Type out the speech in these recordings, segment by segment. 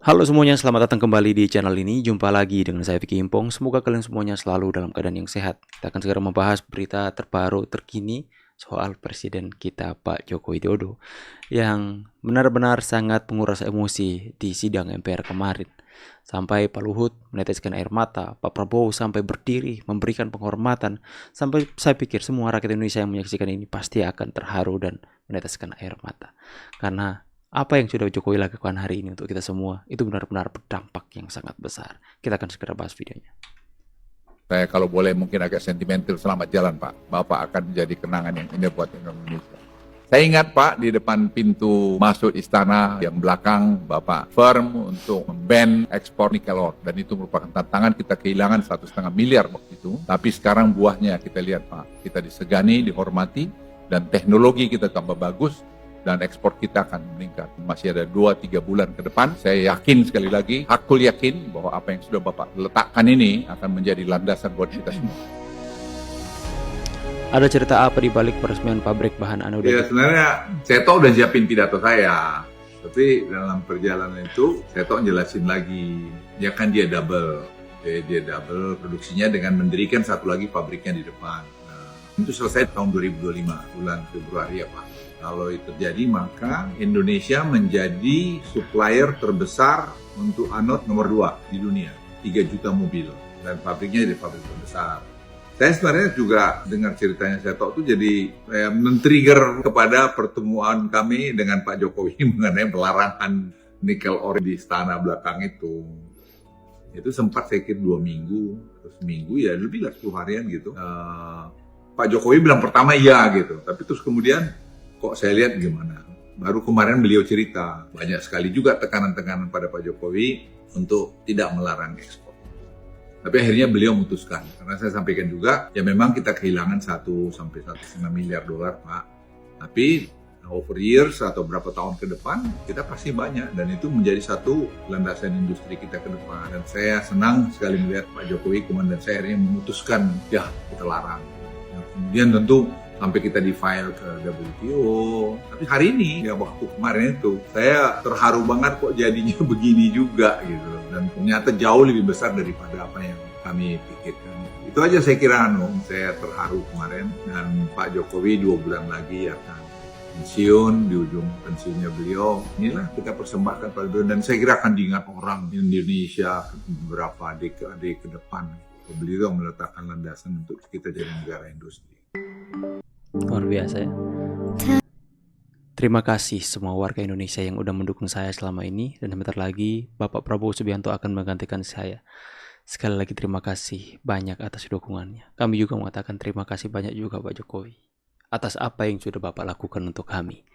Halo semuanya, selamat datang kembali di channel ini. Jumpa lagi dengan saya Vicky Impong. Semoga kalian semuanya selalu dalam keadaan yang sehat. Kita akan segera membahas berita terbaru terkini soal Presiden kita Pak Joko Widodo yang benar-benar sangat menguras emosi di sidang MPR kemarin. Sampai Pak Luhut meneteskan air mata, Pak Prabowo sampai berdiri memberikan penghormatan. Sampai saya pikir semua rakyat Indonesia yang menyaksikan ini pasti akan terharu dan meneteskan air mata. Karena apa yang sudah Jokowi lakukan hari ini untuk kita semua itu benar-benar berdampak yang sangat besar. Kita akan segera bahas videonya. Saya kalau boleh mungkin agak sentimental, selamat jalan Pak. Bapak akan menjadi kenangan yang indah buat Indonesia. Saya ingat Pak, di depan pintu masuk istana yang belakang Bapak firm untuk ban ekspor nikel ore. Dan itu merupakan tantangan, kita kehilangan 1,5 miliar waktu itu. Tapi sekarang buahnya kita lihat Pak, kita disegani, dihormati, dan teknologi kita tambah bagus. Dan ekspor kita akan meningkat. Masih ada 2-3 bulan ke depan. Saya yakin sekali lagi, hakul yakin bahwa apa yang sudah Bapak letakkan ini akan menjadi landasan buat kita semua. Ada cerita apa di balik peresmian pabrik bahan anoda? Ya sebenarnya saya tahu udah siapin pidato saya. Tapi dalam perjalanan itu saya tahu jelasin lagi. Ya kan dia double. Dia double produksinya dengan mendirikan satu lagi pabriknya di depan. Nah, itu selesai tahun 2025, bulan Februari ya Pak. Kalau itu terjadi, maka Indonesia menjadi supplier terbesar untuk anode nomor 2 di dunia. 3 juta mobil. Dan pabriknya jadi pabrik terbesar. Saya sebenarnya juga dengar ceritanya saya tahu itu jadi men-trigger kepada pertemuan kami dengan Pak Jokowi mengenai pelarangan nikel ore di istana belakang itu. Itu sempat saya kira 2 minggu, terus minggu ya lebih lah 10 harian gitu. Pak Jokowi bilang pertama iya gitu, tapi terus kemudian kok saya lihat gimana. Baru kemarin beliau cerita, banyak sekali juga tekanan-tekanan pada Pak Jokowi untuk tidak melarang ekspor. Tapi akhirnya beliau memutuskan, karena saya sampaikan juga, ya memang kita kehilangan 1-1,5 miliar dolar Pak. Tapi over years atau berapa tahun ke depan, kita pasti banyak. Dan itu menjadi satu landasan industri kita ke depan. Dan saya senang sekali melihat Pak Jokowi, komandan saya akhirnya memutuskan, ya kita larang. Ya, kemudian tentu sampai kita di-file ke WTO. Tapi hari ini, ya waktu kemarin itu, saya terharu banget kok jadinya begini juga gitu. Dan ternyata jauh lebih besar daripada apa yang kami pikirkan. Itu aja saya kira, saya terharu kemarin. Dan Pak Jokowi 2 bulan lagi akan pensiun, di ujung pensiunnya beliau. Inilah kita persembahkan pada beliau. Dan saya kira akan diingat orang Indonesia beberapa dekade ke depan. Beliau meletakkan landasan untuk kita jadi negara industri. Luar biasa ya. Terima kasih semua warga Indonesia yang udah mendukung saya selama ini. Dan sebentar lagi Bapak Prabowo Subianto akan menggantikan saya. Sekali lagi terima kasih banyak atas dukungannya. Kami juga mengatakan terima kasih banyak juga Pak Jokowi atas apa yang sudah Bapak lakukan untuk kami,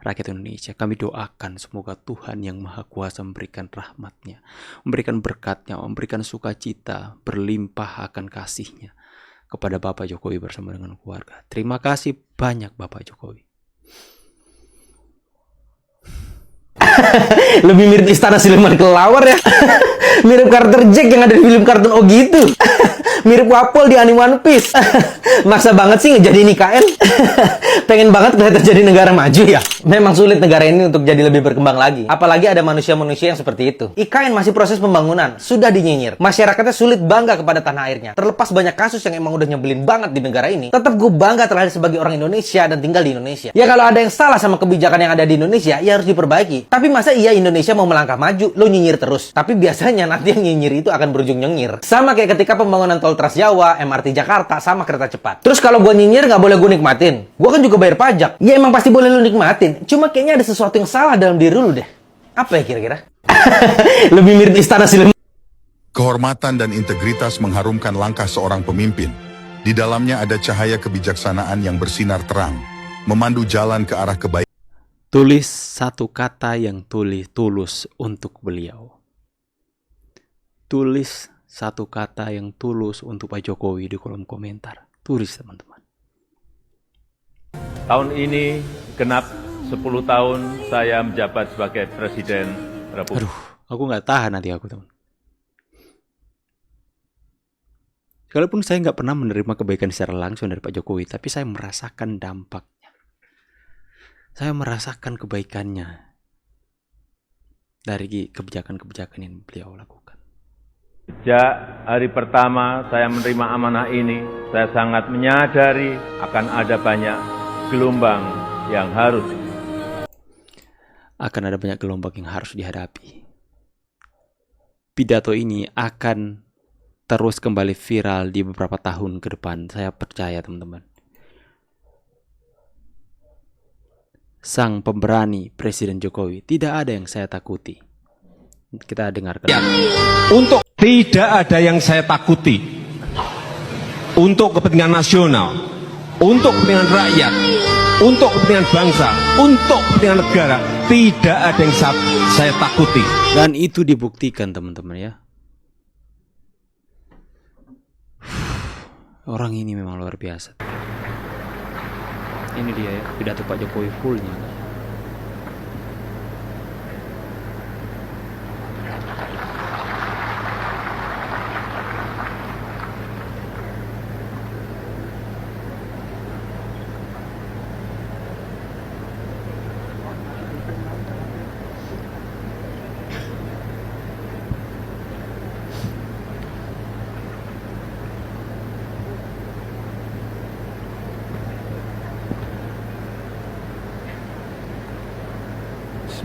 rakyat Indonesia. Kami doakan semoga Tuhan yang Maha Kuasa memberikan rahmatnya, memberikan berkatnya, memberikan sukacita, berlimpah akan kasihnya kepada Bapak Jokowi bersama dengan keluarga. Terima kasih banyak Bapak Jokowi. Lebih mirip Istana Siluman Kelawar ya. Mirip karakter Jack yang ada di film kartun Oh Gitu. Mirip Wapol di anime One Piece. Maksa banget sih ngejadiin IKN. Pengen banget kelihatan jadi negara maju ya. Memang sulit negara ini untuk jadi lebih berkembang lagi. Apalagi ada manusia-manusia yang seperti itu. IKN masih proses pembangunan, sudah dinyinyir. Masyarakatnya sulit bangga kepada tanah airnya. Terlepas banyak kasus yang emang udah nyebelin banget di negara ini, tetap gue bangga terlahir sebagai orang Indonesia dan tinggal di Indonesia. Ya kalau ada yang salah sama kebijakan yang ada di Indonesia, ya harus diperbaiki. Tapi masa iya Indonesia mau melangkah maju, lo nyinyir terus? Tapi biasanya nanti yang nyinyir itu akan berujung nyengir. Sama kayak ketika pembangunan tol Trans Jawa, MRT Jakarta, sama kereta cepat. Terus kalau gue nyinyir nggak boleh gue nikmatin. Gue kan juga bayar pajak. Ya emang pasti boleh lo nikmatin. Cuma kayaknya ada sesuatu yang salah dalam diri lu deh. Apa ya kira-kira? Lebih mirip Istana Siluman. Kehormatan dan integritas mengharumkan langkah seorang pemimpin. Di dalamnya ada cahaya kebijaksanaan yang bersinar terang, memandu jalan ke arah kebaikan. Tulis satu kata yang tulus untuk beliau. Tulis satu kata yang tulus untuk Pak Jokowi di kolom komentar. Tulis teman-teman. Tahun ini genap 10 tahun saya menjabat sebagai Presiden Republik. Aduh, aku nggak tahan nanti aku teman. Sekalipun saya nggak pernah menerima kebaikan secara langsung dari Pak Jokowi, tapi saya merasakan dampaknya. Saya merasakan kebaikannya. dari kebijakan-kebijakan yang beliau lakukan. Sejak hari pertama saya menerima amanah ini, saya sangat menyadari akan ada banyak gelombang yang harus dihadapi. Pidato ini akan terus kembali viral di beberapa tahun ke depan, saya percaya teman-teman. Sang pemberani Presiden Jokowi, tidak ada yang saya takuti. Kita dengarkan. Untuk tidak ada yang saya takuti. Untuk kepentingan nasional, untuk kepentingan rakyat, untuk kepentingan bangsa, untuk kepentingan negara, tidak ada yang saya takuti. Dan itu dibuktikan teman-teman ya. Orang ini memang luar biasa. Ini dia ya, pidato Pak Jokowi fullnya.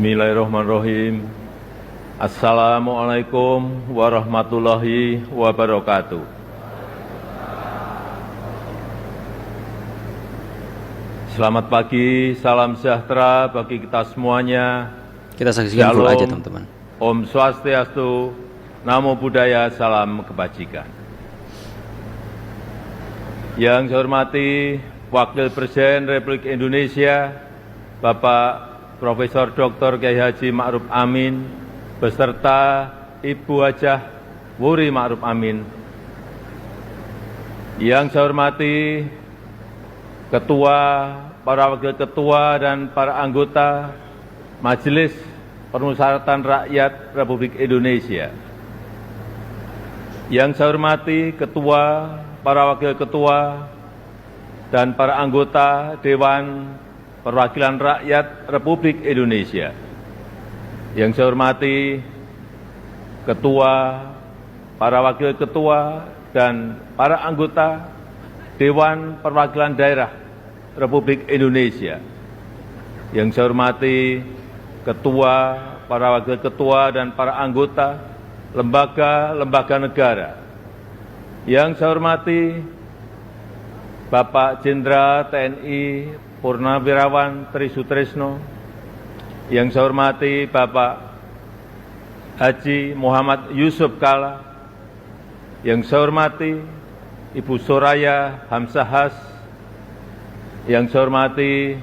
Bismillahirrahmanirrahim. Assalamualaikum warahmatullahi wabarakatuh. Selamat pagi, salam sejahtera bagi kita semuanya. Kita saksikan full Shalom, aja teman-teman. Om Swastiastu, Namo Buddhaya, salam kebajikan. Yang saya hormati Wakil Presiden Republik Indonesia, Bapak Profesor Dr. Kiai Haji Ma'ruf Amin, beserta Ibu Hajah Wuri Ma'ruf Amin. Yang saya hormati Ketua, para Wakil Ketua, dan para anggota Majelis Permusyawaratan Rakyat Republik Indonesia. Yang saya hormati Ketua, para Wakil Ketua, dan para anggota Dewan Perwakilan Rakyat Republik Indonesia. Yang saya hormati Ketua, para Wakil Ketua, dan para anggota Dewan Perwakilan Daerah Republik Indonesia. Yang saya hormati Ketua, para Wakil Ketua, dan para anggota lembaga-lembaga negara. Yang saya hormati Bapak Jenderal TNI Purnawirawan Tri Sutrisno, yang saya hormati Bapak Haji Muhammad Yusuf Kalla, yang saya hormati Ibu Soraya Hamsahas, yang saya hormati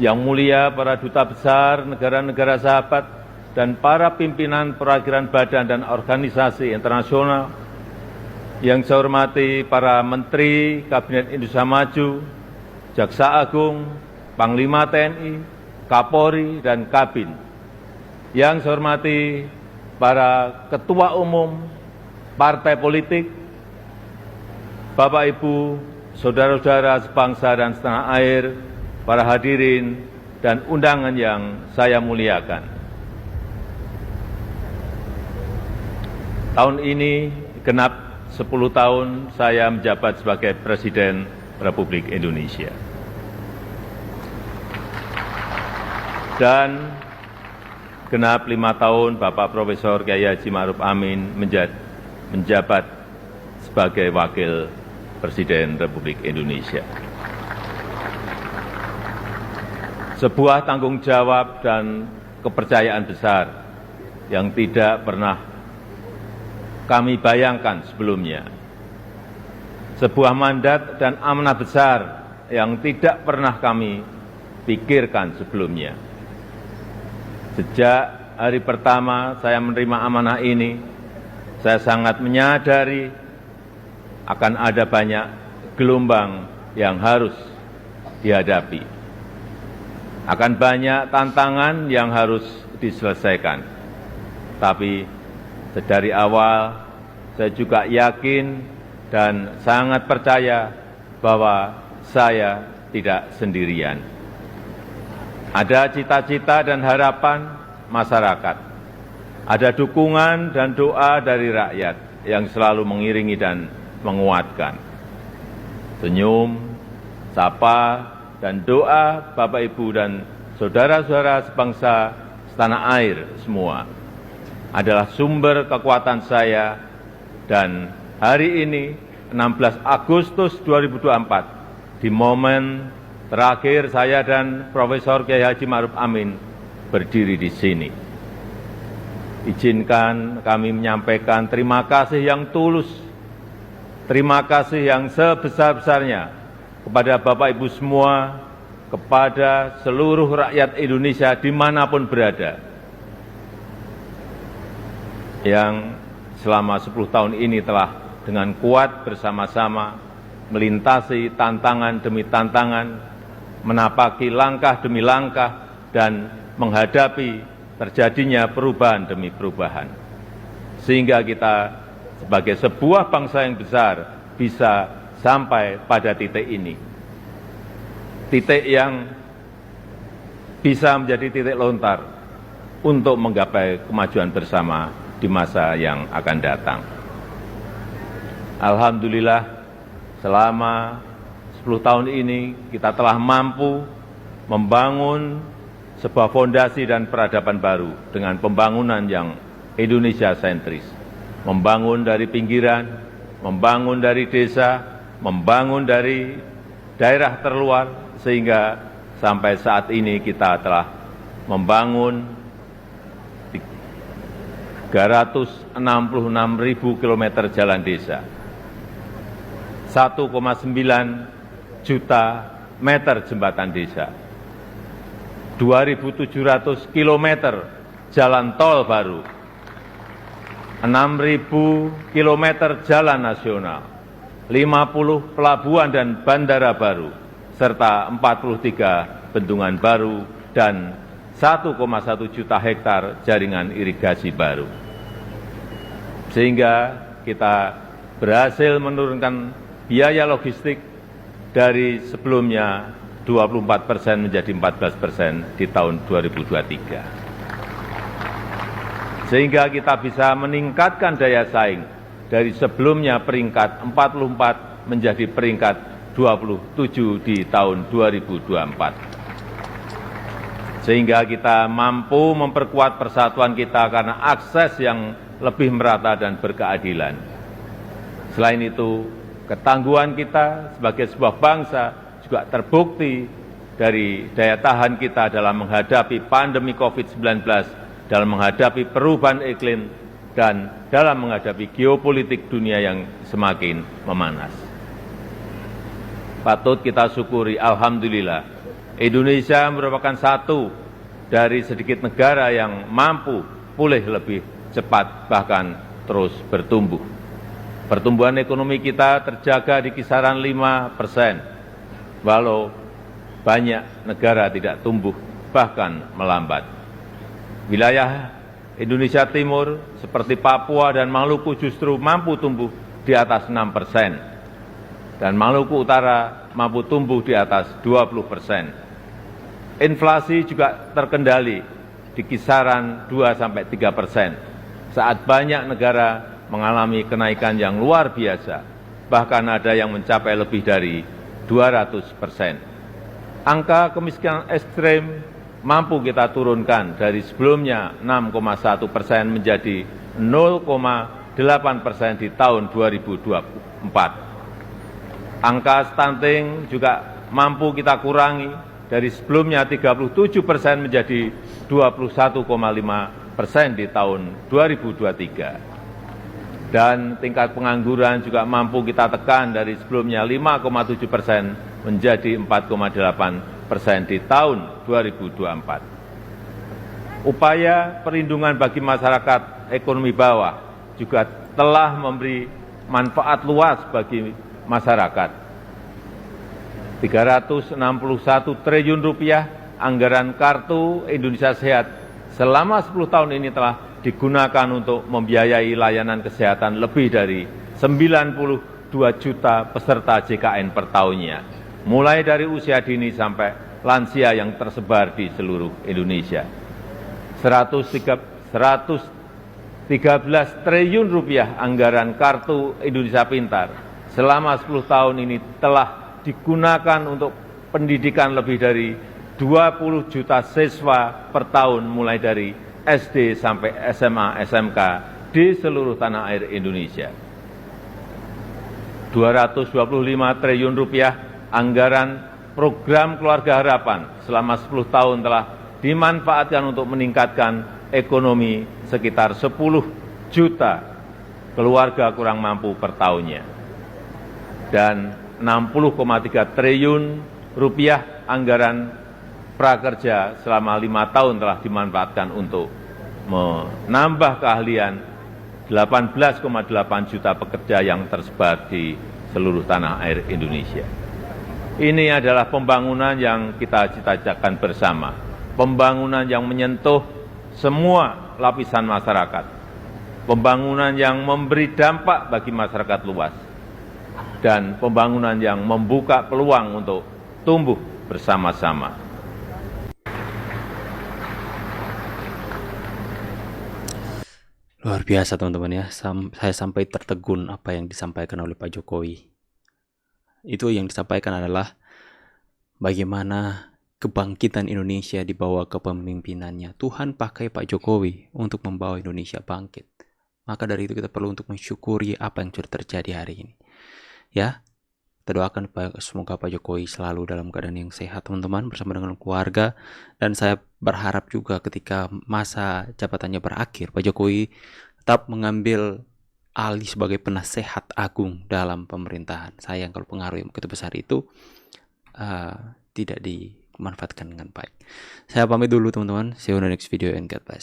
Yang Mulia para Duta Besar negara-negara sahabat dan para pimpinan perwakilan badan dan organisasi internasional, yang saya hormati para Menteri Kabinet Indonesia Maju, Jaksa Agung, Panglima TNI, Kapolri, dan Kabin. Yang saya hormati para Ketua Umum Partai Politik, Bapak Ibu, Saudara-saudara sebangsa dan setanah air, para hadirin dan undangan yang saya muliakan. Tahun ini genap 10 tahun saya menjabat sebagai Presiden Republik Indonesia. Dan genap 5 tahun Bapak Profesor Kiai Haji Ma'ruf Amin menjabat sebagai Wakil Presiden Republik Indonesia. Sebuah tanggung jawab dan kepercayaan besar yang tidak pernah kami bayangkan sebelumnya. Sebuah mandat dan amanah besar yang tidak pernah kami pikirkan sebelumnya. Sejak hari pertama saya menerima amanah ini, saya sangat menyadari akan ada banyak gelombang yang harus dihadapi. Akan banyak tantangan yang harus diselesaikan. Tapi dari awal saya juga yakin dan sangat percaya bahwa saya tidak sendirian. Ada cita-cita dan harapan masyarakat. Ada dukungan dan doa dari rakyat yang selalu mengiringi dan menguatkan. Senyum, sapa, dan doa Bapak Ibu dan saudara-saudara sebangsa setanah air semua adalah sumber kekuatan saya, dan hari ini 16 Agustus 2024 di momen terakhir saya dan Profesor Kiai Haji Ma'ruf Amin berdiri di sini. Izinkan kami menyampaikan terima kasih yang tulus, terima kasih yang sebesar-besarnya kepada Bapak Ibu semua, kepada seluruh rakyat Indonesia dimanapun berada, yang selama 10 tahun ini telah dengan kuat bersama-sama melintasi tantangan demi tantangan, menapaki langkah demi langkah, dan menghadapi terjadinya perubahan demi perubahan. Sehingga kita sebagai sebuah bangsa yang besar bisa sampai pada titik ini. Titik yang bisa menjadi titik lontar untuk menggapai kemajuan bersama di masa yang akan datang. Alhamdulillah, selama 10 tahun ini kita telah mampu membangun sebuah fondasi dan peradaban baru dengan pembangunan yang Indonesia sentris. Membangun dari pinggiran, membangun dari desa, membangun dari daerah terluar, sehingga sampai saat ini kita telah membangun 366.000 km jalan desa, 1,9 juta meter jembatan desa, 2.700 km jalan tol baru, 6.000 km jalan nasional, 50 pelabuhan dan bandara baru, serta 43 bendungan baru dan 1,1 juta hektar jaringan irigasi baru. Sehingga kita berhasil menurunkan biaya logistik dari sebelumnya 24% menjadi 14% di tahun 2023. Sehingga kita bisa meningkatkan daya saing dari sebelumnya peringkat 44 menjadi peringkat 27 di tahun 2024. Sehingga kita mampu memperkuat persatuan kita karena akses yang lebih merata dan berkeadilan. Selain itu, ketangguhan kita sebagai sebuah bangsa juga terbukti dari daya tahan kita dalam menghadapi pandemi COVID-19, dalam menghadapi perubahan iklim, dan dalam menghadapi geopolitik dunia yang semakin memanas. Patut kita syukuri, alhamdulillah, Indonesia merupakan satu dari sedikit negara yang mampu pulih lebih cepat, bahkan terus bertumbuh. Pertumbuhan ekonomi kita terjaga di kisaran 5%, walau banyak negara tidak tumbuh, bahkan melambat. Wilayah Indonesia Timur seperti Papua dan Maluku justru mampu tumbuh di atas 6%, dan Maluku Utara mampu tumbuh di atas 20%. Inflasi juga terkendali di kisaran 2-3%, saat banyak negara mengalami kenaikan yang luar biasa, bahkan ada yang mencapai lebih dari 200%. Angka kemiskinan ekstrem mampu kita turunkan dari sebelumnya 6,1% menjadi 0,8% di tahun 2024. Angka stunting juga mampu kita kurangi dari sebelumnya 37% menjadi 21,5% di tahun 2023. Dan tingkat pengangguran juga mampu kita tekan dari sebelumnya 5,7% menjadi 4,8% di tahun 2024. Upaya perlindungan bagi masyarakat ekonomi bawah juga telah memberi manfaat luas bagi masyarakat. 361 triliun rupiah anggaran Kartu Indonesia Sehat selama 10 tahun ini telah digunakan untuk membiayai layanan kesehatan lebih dari 92 juta peserta JKN per tahunnya, mulai dari usia dini sampai lansia yang tersebar di seluruh Indonesia. 113 triliun rupiah anggaran Kartu Indonesia Pintar selama 10 tahun ini telah digunakan untuk pendidikan lebih dari 20 juta siswa per tahun mulai dari SD sampai SMA, SMK di seluruh tanah air Indonesia. 225 triliun rupiah anggaran program Keluarga Harapan selama 10 tahun telah dimanfaatkan untuk meningkatkan ekonomi sekitar 10 juta keluarga kurang mampu per tahunnya. Dan 60,3 triliun rupiah anggaran prakerja selama 5 tahun telah dimanfaatkan untuk menambah keahlian 18,8 juta pekerja yang tersebar di seluruh tanah air Indonesia. Ini adalah pembangunan yang kita cita-citakan bersama, pembangunan yang menyentuh semua lapisan masyarakat, pembangunan yang memberi dampak bagi masyarakat luas, dan pembangunan yang membuka peluang untuk tumbuh bersama-sama. Luar biasa teman-teman ya, saya sampai tertegun apa yang disampaikan oleh Pak Jokowi. Itu yang disampaikan adalah bagaimana kebangkitan Indonesia dibawa ke pemimpinannya. Tuhan pakai Pak Jokowi untuk membawa Indonesia bangkit. Maka dari itu kita perlu untuk mensyukuri apa yang sudah terjadi hari ini. Ya, kita doakan semoga Pak Jokowi selalu dalam keadaan yang sehat teman-teman bersama dengan keluarga. Dan saya berharap juga ketika masa jabatannya berakhir, Pak Jokowi tetap mengambil alih sebagai penasehat agung dalam pemerintahan. Sayang kalau pengaruh yang begitu besar itu tidak dimanfaatkan dengan baik. Saya pamit dulu teman-teman. See you in the next video and God bless.